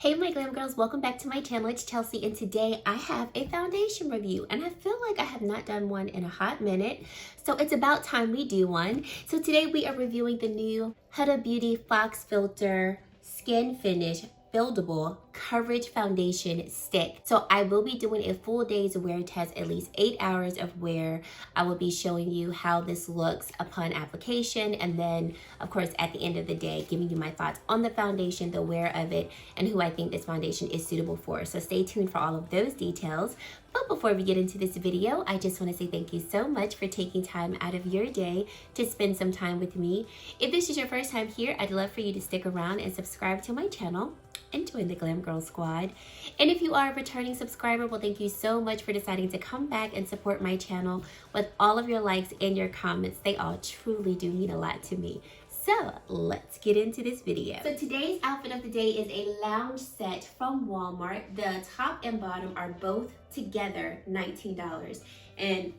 Hey my glam girls, welcome back to my channel. It's Chelsea and today I have a foundation review and I feel like I have not done one in a hot minute, so it's about time we do one. So today we are reviewing the new Huda Beauty Faux Filter Skin Finish Buildable Coverage Foundation Stick. So I will be doing a full day's wear test, at least 8 hours of wear. I will be showing you how this looks upon application, and then of course at the end of the day giving you my thoughts on the foundation, the wear of it, and who I think this foundation is suitable for. So stay tuned for all of those details. But before we get into this video, I just want to say thank you so much for taking time out of your day to spend some time with me. If this is your first time here, I'd love for you to stick around and subscribe to my channel and join the Glam Girl Squad. And if you are a returning subscriber, well, thank you so much for deciding to come back and support my channel with all of your likes and your comments. They all truly do mean a lot to me. So let's get into this video. So today's outfit of the day is a lounge set from Walmart. The top and bottom are both together $19. And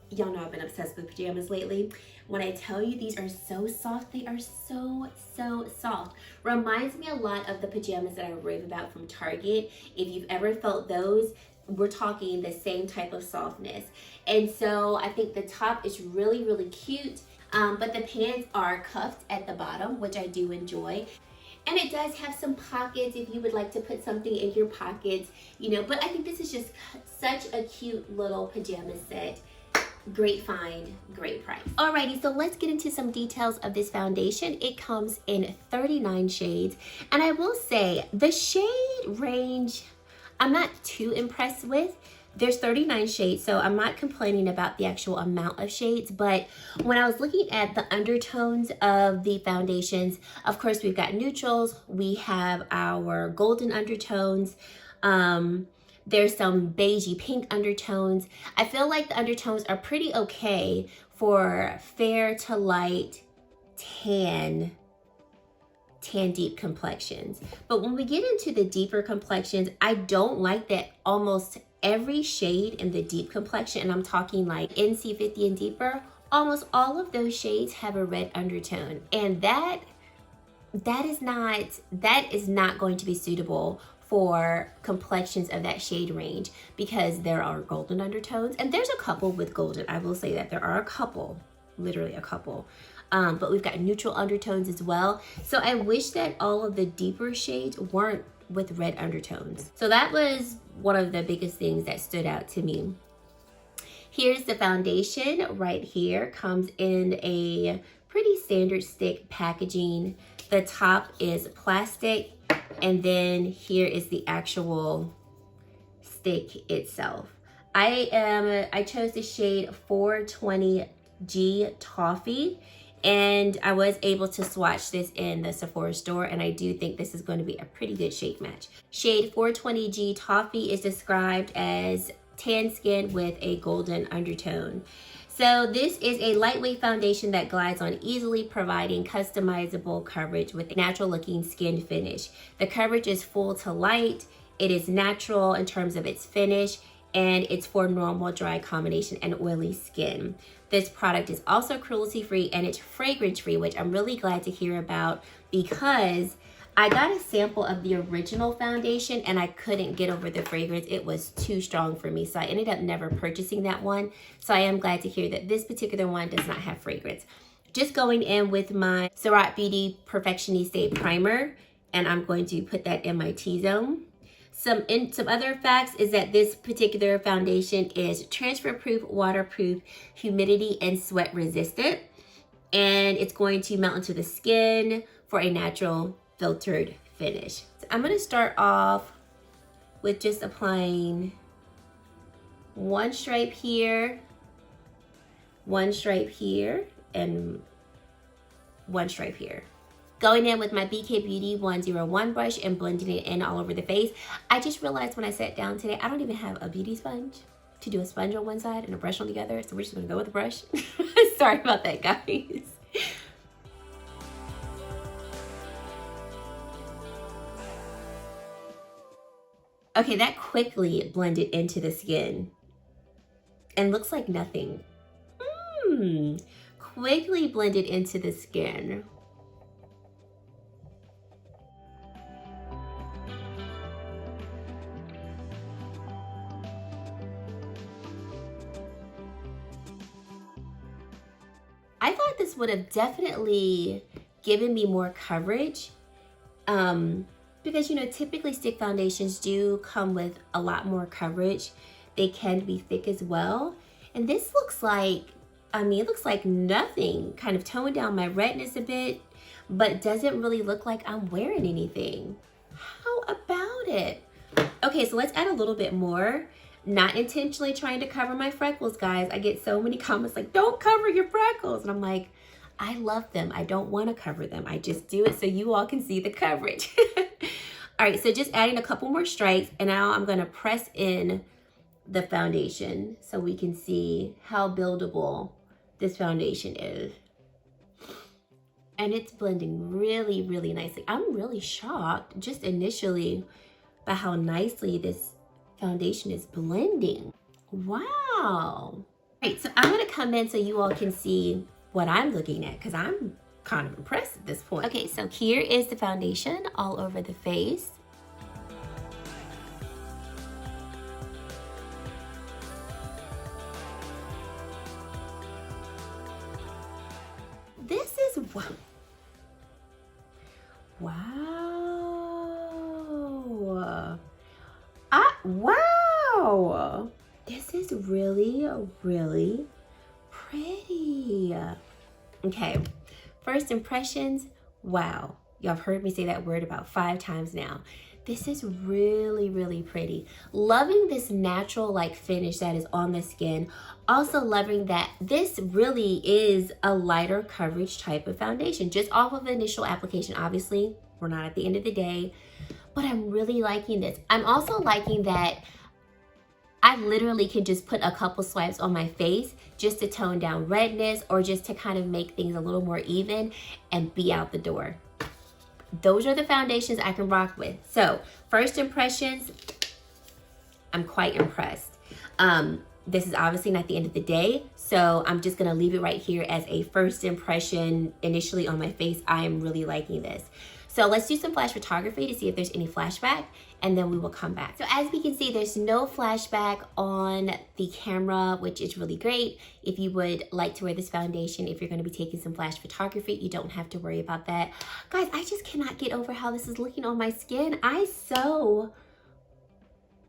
y'all know I've been obsessed with pajamas lately. When I tell you these are so soft, they are so soft. Reminds me a lot of the pajamas that I rave about from Target. If you've ever felt those, we're talking the same type of softness. And so I think the top is really cute. But the pants are cuffed at the bottom, which I do enjoy. And it does have some pockets if you would like to put something in your pockets, you know, but I think this is just such a cute little pajama set. Great find, great price. Alrighty, so let's get into some details of this foundation. It comes in 39 shades, and I will say the shade range I'm not too impressed with. There's 39 shades, so I'm not complaining about the actual amount of shades, but when I was looking at the undertones of the foundations, of course we've got neutrals, we have our golden undertones, there's some beigey pink undertones. I feel like the undertones are pretty okay for fair to light tan deep complexions. But when we get into the deeper complexions, I don't like that almost every shade in the deep complexion, and I'm talking like NC50 and deeper, almost all of those shades have a red undertone, and that is not going to be suitable for complexions of that shade range, because there are golden undertones, and there's a couple with golden. I will say that there are a couple, literally a couple. But we've got neutral undertones as well. So I wish that all of the deeper shades weren't with red undertones. So that was one of the biggest things that stood out to me. Here's the foundation right here. Comes in a pretty standard stick packaging. The top is plastic, and then here is the actual stick itself. I chose the shade 420G Toffee, and I was able to swatch this in the Sephora store, and I do think this is going to be a pretty good shade match. Shade 420G Toffee is described as tan skin with a golden undertone. So this is a lightweight foundation that glides on easily, providing customizable coverage with a natural looking skin finish. The coverage is full to light, it is natural in terms of its finish, and it's for normal dry combination and oily skin. This product is also cruelty-free and it's fragrance-free, which I'm really glad to hear about, because I got a sample of the original foundation and I couldn't get over the fragrance. It was too strong for me, so I ended up never purchasing that one. So I am glad to hear that this particular one does not have fragrance. Just going in with my Surratt Beauty Perfectioniste Primer, and I'm going to put that in my T-zone. Some other facts is that this particular foundation is transfer proof, waterproof, humidity and sweat resistant, and it's going to melt into the skin for a natural filtered finish. So I'm going to start off with just applying one stripe here, one stripe here, and one stripe here. Going in with my BK Beauty 101 brush and blending it in all over the face. I just realized when I sat down today, I don't even have a beauty sponge to do a sponge on one side and a brush on the other. So we're just gonna go with the brush. Sorry about that, guys. Okay, that quickly blended into the skin and looks like nothing. Quickly blended into the skin. I thought this would have definitely given me more coverage. Because, you know, typically stick foundations do come with a lot more coverage. They can be thick as well. And this looks like, I mean, it looks like nothing. Kind of toned down my redness a bit, but doesn't really look like I'm wearing anything. How about it? Okay, so let's add a little bit more. Not intentionally trying to cover my freckles, guys. I get so many comments like, don't cover your freckles. And I'm like, I love them. I don't want to cover them. I just do it so you all can see the coverage. All right, so just adding a couple more stripes, and now I'm gonna press in the foundation so we can see how buildable this foundation is. And it's blending really, really nicely. I'm really shocked just initially by how nicely this foundation is blending. Wow. All right, so I'm gonna come in so you all can see what I'm looking at, because I'm kind of impressed at this point. Okay, so here is the foundation all over the face. This is wow. Wow. This is really, really pretty. Okay, first impressions, wow. Y'all have heard me say that word about 5 times now. This is really, really pretty. Loving this natural like finish that is on the skin. Also loving that this really is a lighter coverage type of foundation. Just off of initial application, obviously, we're not at the end of the day, but I'm really liking this. I'm also liking that I literally can just put a couple swipes on my face just to tone down redness or just to kind of make things a little more even and be out the door. Those are the foundations I can rock with. So first impressions, I'm quite impressed. This is obviously not the end of the day, so I'm just gonna leave it right here as a first impression initially on my face. I am really liking this. So let's do some flash photography to see if there's any flashback, and then we will come back. So as we can see, there's no flashback on the camera, which is really great. If you would like to wear this foundation, if you're gonna be taking some flash photography, you don't have to worry about that. Guys, I just cannot get over how this is looking on my skin. I so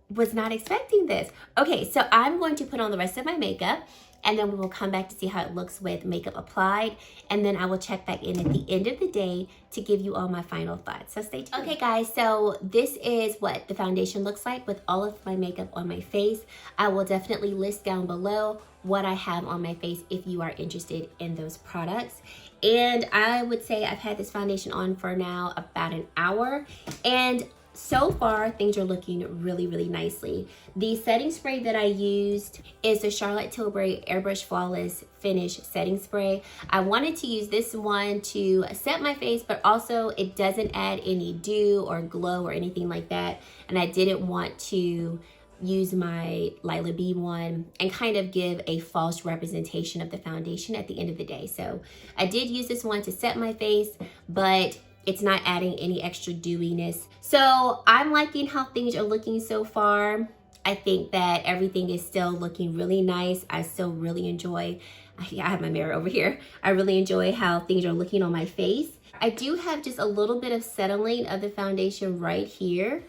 was not expecting this. Okay, so I'm going to put on the rest of my makeup, and then we will come back to see how it looks with makeup applied, and then I will check back in at the end of the day to give you all my final thoughts. So stay tuned. Okay guys, so this is what the foundation looks like with all of my makeup on my face. I will definitely list down below what I have on my face if you are interested in those products. And I would say I've had this foundation on for now about an hour, and so far, things are looking really, really nicely. The setting spray that I used is the Charlotte Tilbury Airbrush Flawless Finish Setting Spray. I wanted to use this one to set my face, but also it doesn't add any dew or glow or anything like that. And I didn't want to use my Lila B one and kind of give a false representation of the foundation at the end of the day. So I did use this one to set my face, but it's not adding any extra dewiness. So I'm liking how things are looking so far. I think that everything is still looking really nice. I still really enjoy, I have my mirror over here. I really enjoy how things are looking on my face. I do have just a little bit of settling of the foundation right here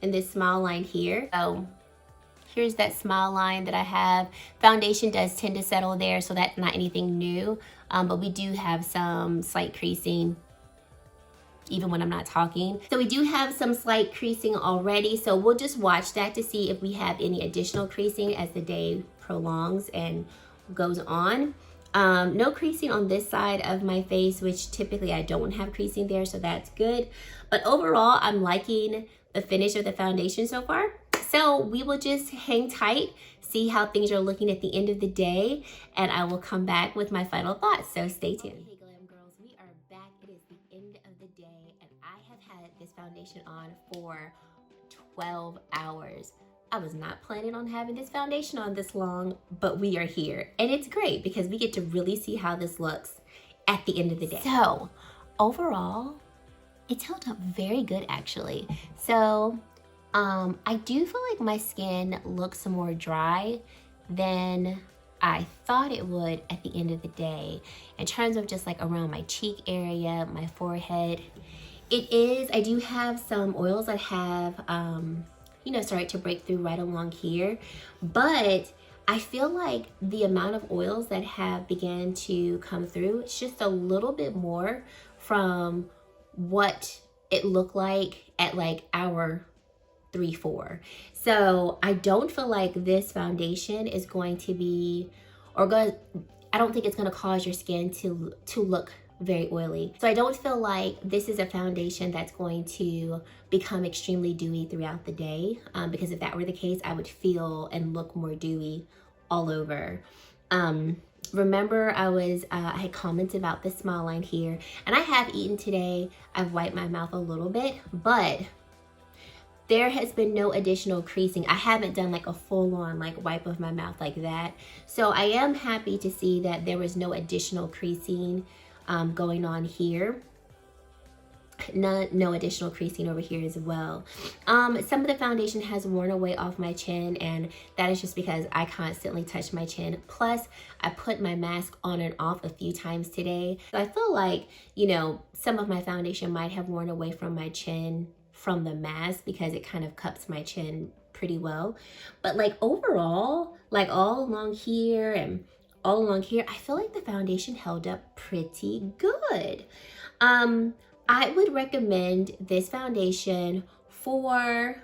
in this smile line here. So here's that smile line that I have. Foundation does tend to settle there, so that's not anything new. But we do have some slight creasing even when I'm not talking. So we do have some slight creasing already. So we'll just watch that to see if we have any additional creasing as the day prolongs and goes on. No creasing on this side of my face, which typically I don't have creasing there, so that's good. But overall, I'm liking the finish of the foundation so far. So we will just hang tight, see how things are looking at the end of the day, and I will come back with my final thoughts, so stay tuned. Okay, Glam Girls, we are back. It is the end of the day, and I have had this foundation on for 12 hours. I was not planning on having this foundation on this long, but we are here, and it's great because we get to really see how this looks at the end of the day. So overall, it's held up very good actually. So I do feel like my skin looks more dry than I thought it would at the end of the day. In terms of just like around my cheek area, my forehead, I do have some oils that have, you know, started to break through right along here. But I feel like the amount of oils that have began to come through, it's just a little bit more from what it looked like at like hour 3, 4. So I don't feel like this foundation is going to be, I don't think it's going to cause your skin to look very oily. So I don't feel like this is a foundation that's going to become extremely dewy throughout the day, because if that were the case, I would feel and look more dewy all over. Remember I had commented about this smile line here, and I have eaten today. I've wiped my mouth a little bit, but there has been no additional creasing. I haven't done like a full-on like wipe of my mouth like that. So I am happy to see that there was no additional creasing going on here. No additional creasing over here as well. Some of the foundation has worn away off my chin, and that is just because I constantly touch my chin. Plus, I put my mask on and off a few times today. So I feel like, you know, some of my foundation might have worn away from my chin from the mask because it kind of cups my chin pretty well. But like overall, like all along here and all along here, I feel like the foundation held up pretty good. I would recommend this foundation I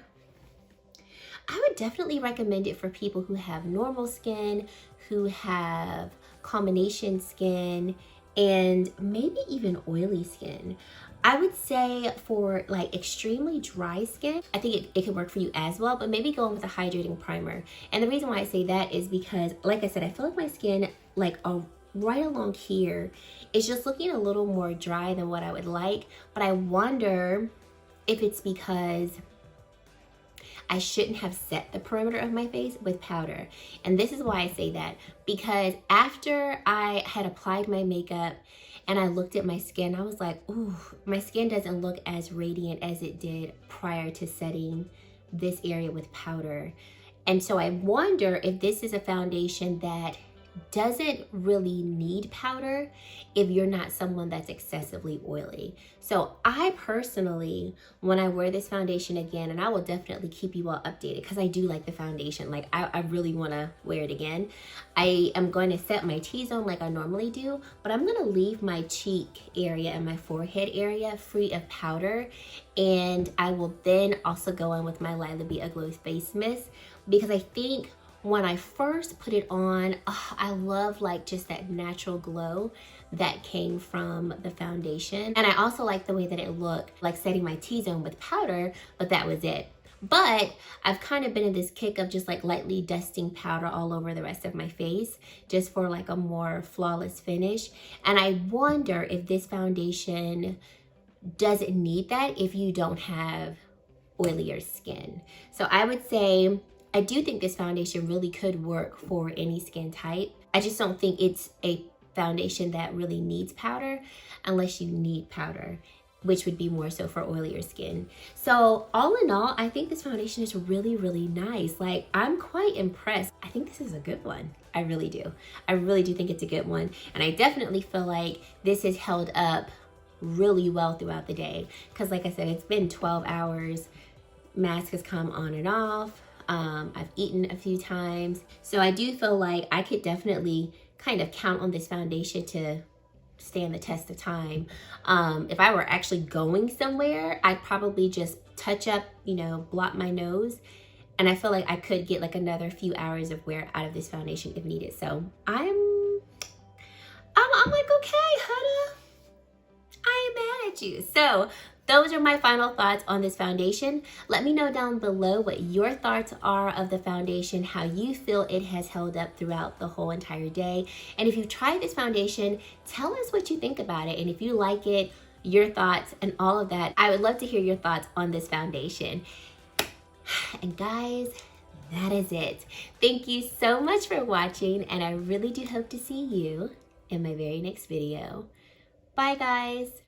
would definitely recommend it for people who have normal skin, who have combination skin, and maybe even oily skin. I would say for like extremely dry skin, I think it could work for you as well, but maybe go in with a hydrating primer. And the reason why I say that is because, like I said, I feel like my skin, like right along here, is just looking a little more dry than what I would like. But I wonder if it's because I shouldn't have set the perimeter of my face with powder. And this is why I say that, because after I had applied my makeup and I looked at my skin, I was like, ooh, my skin doesn't look as radiant as it did prior to setting this area with powder. And so I wonder if this is a foundation that doesn't really need powder if you're not someone that's excessively oily. So I personally, when I wear this foundation again, and I will definitely keep you all updated because I do like the foundation, like I really want to wear it again. I am going to set my T-zone like I normally do, but I'm going to leave my cheek area and my forehead area free of powder, and I will then also go in with my Lila Be a Glow Face Mist, because I think when I first put it on, I love like just that natural glow that came from the foundation. And I also like the way that it looked, like setting my T-zone with powder, but that was it. But I've kind of been in this kick of just like lightly dusting powder all over the rest of my face, just for like a more flawless finish. And I wonder if this foundation doesn't need that if you don't have oilier skin. So I would say, I do think this foundation really could work for any skin type. I just don't think it's a foundation that really needs powder unless you need powder, which would be more so for oilier skin. So all in all, I think this foundation is really, really nice. Like, I'm quite impressed. I think this is a good one. I really do. I really do think it's a good one. And I definitely feel like this has held up really well throughout the day. Because like I said, it's been 12 hours. Mask has come on and off. I've eaten a few times. So I do feel like I could definitely kind of count on this foundation to stand the test of time. If I were actually going somewhere, I'd probably just touch up, you know, blot my nose. And I feel like I could get like another few hours of wear out of this foundation if needed. So I'm like, okay, Huda, I ain't mad at you. So those are my final thoughts on this foundation. Let me know down below what your thoughts are of the foundation, how you feel it has held up throughout the whole entire day. And if you've tried this foundation, tell us what you think about it. And if you like it, your thoughts and all of that. I would love to hear your thoughts on this foundation. And guys, that is it. Thank you so much for watching, and I really do hope to see you in my very next video. Bye guys.